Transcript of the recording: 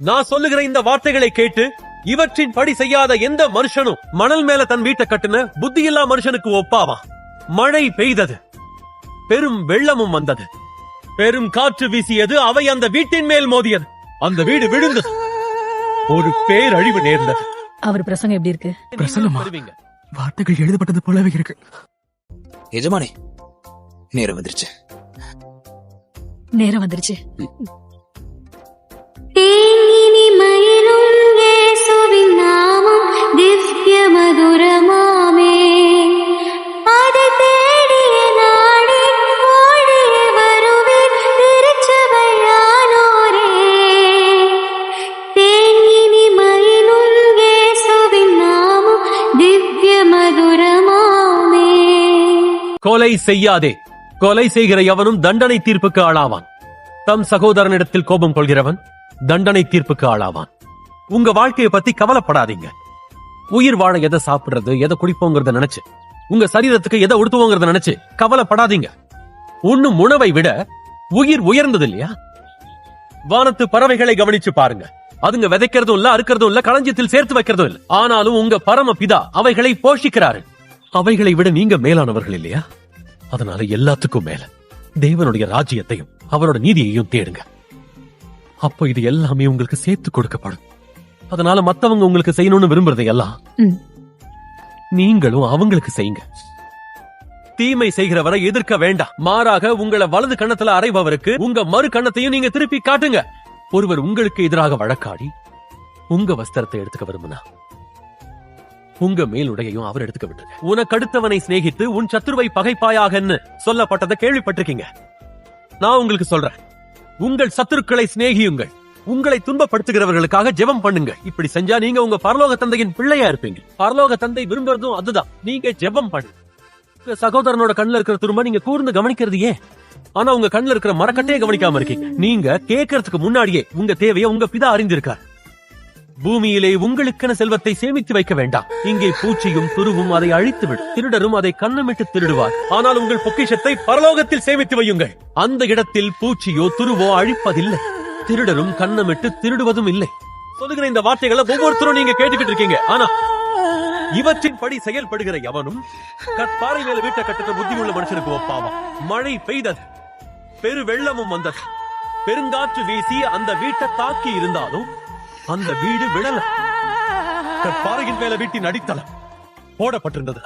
நான் சொல்லுகிற இந்த வார்த்தைகளை கேட்டு இவற்றின் படி செய்யாத எந்த மனுஷனும் மணல் மேல தன் வீட்டை கட்டுன புத்தியில்லா மனுஷனுக்கு ஒப்பாவான். மழை பெய்தது, பெரும் வெள்ளமும் வந்தது, பெரும் காற்று வீசியது, அவை அந்த வீட்டின் மேல் மோதியது, அந்த வீடு விழுந்தது, ஒரு பேரழிவு நேர்ந்தது. அவர் பிரசங்கம் எப்படி இருக்கு? பிரசங்கமா? வார்த்தைகள் எழுதப்பட்டது போலவே இருக்கு. எஜமானே, நேரம் வந்துருச்சு. நேரம் வந்துருச்சு. கொலை செய்யாதே. கொலை செய்கிற எவனும் தண்டனை தீர்ப்புக்கு ஆளாவான். தம் சகோதரனிடத்தில் கோபம் கொள்கிறவன் தண்டனை தீர்ப்புக்கு ஆளாவான். உங்க வாழ்க்கையை பத்தி கவலைப்படாதீங்க. உயிர் வாழ எதை சாப்பிடுறது, எதை குடிப்போங்கிறத நினைச்சு, உங்க சரீரத்துக்கு எதை உடுத்துவோங்கிறத நினைச்சு கவலைப்படாதீங்க. உண்ணும் உணவை விட உயிர் உயர்ந்தது இல்லையா? வானத்து பறவைகளை கவனிச்சு பாருங்க. அதுங்க விதைக்கிறதும் இல்ல, அறுக்கிறதும் இல்ல, களஞ்சியத்தில் சேர்த்து வைக்கிறதும் இல்ல. ஆனாலும் உங்க பரம பிதா அவைகளை போஷிக்கிறாரு. அவைகளை விட நீங்க மேலானவர்கள் இல்லையா? அதனால எல்லாத்துக்கும் மேல தேவனுடைய ராஜ்யத்தையும் அவரோட நீதியையும் தேடுங்க. அப்போ இது எல்லாமே உங்களுக்கு சேர்த்து கொடுக்கப்படும். அதனால மத்தவங்க உங்களுக்கு செய்யணும்னு விரும்புறதை எல்லாம் நீங்களும் அவங்களுக்கு செய்யுங்க. தீமை செய்கிறவரை எதிர்க்க வேண்டாம். மாறாக உங்களை வலது கண்ணத்துல அறைபவருக்கு உங்க மறு கண்ணத்தையும் நீங்க திருப்பி காட்டுங்க. ஒருவர் உங்களுக்கு எதிராக வழக்காடி உங்க வஸ்திரத்தை எடுத்துக்க விரும்பினா உங்க மேலுடையையும் அவர் எடுத்துக்க விட்டுருங்க. உனக்கு அடுத்தவனை சிநேகித்து உன் சத்துருவை பகைப்பாயாகன்னு சொல்லப்பட்டதை கேள்விப்பட்டிருக்கீங்க. நான் உங்களுக்கு சொல்றேன், உங்கள் சத்துருக்களை சிநேகியுங்கள், உங்களை துன்பப்படுத்துகிறவர்களுக்காக ஜெபம் பண்ணுங்க. இப்படி செஞ்சா நீங்க உங்க பரலோக தந்தையின் பிள்ளையா இருப்பீங்க. பரலோக தந்தை விரும்புறதும் அதுதான். நீங்க ஜெபம் பண்ணு. உங்க சகோதரனோட கண்ணுல இருக்கிற துரும்ப நீங்க கூர்ந்து கவனிக்கிறது ஏன்? ஆனா உங்க கண்ணுல இருக்கிற மரக்கட்டையே கவனிக்காம இருக்கீங்க. நீங்க கேட்கறதுக்கு முன்னாடியே உங்க தேவையை உங்க பிதா அறிந்திருக்கார். பூமியிலே உங்களுக்கென செல்வத்தை சேமித்து வைக்க வேண்டாம். இங்கே பூச்சியும் துருவும் அதை அழித்துவிடும், திருடரும் அதை கண்ணமிட்டு திருடுவார். ஆனால் உங்கள் பொக்கிஷத்தை பரலோகத்தில் சேமித்து வையுங்கள். அந்த இடத்தில் பூச்சியோ துருவோ அழிப்பதில்லை, திருடரும் கண்ணமிட்டு திருடுவதும் இல்லை. சொல்லுகிற இந்த வார்த்தைகளை ஒவ்வொருத்தரும் நீங்க கேட்டுக்கிட்டு இருக்கீங்க. ஆனா இவற்றின் படி செயல்படுகிற எவனும் கற்பாறை மேல வீட்டை கட்டுற புத்தி உள்ள மனுஷனுக்கு ஒப்பாவான். மழை பெய்தது, பெரு வெள்ளமும் வந்தது, பெருங்காற்று வீசி அந்த வீட்டை தாக்கி இருந்தாலும் அந்த வீடு விழல. கற்பாறையின் மேல வீட்டின் அடித்தளம் போடப்பட்டிருந்தது.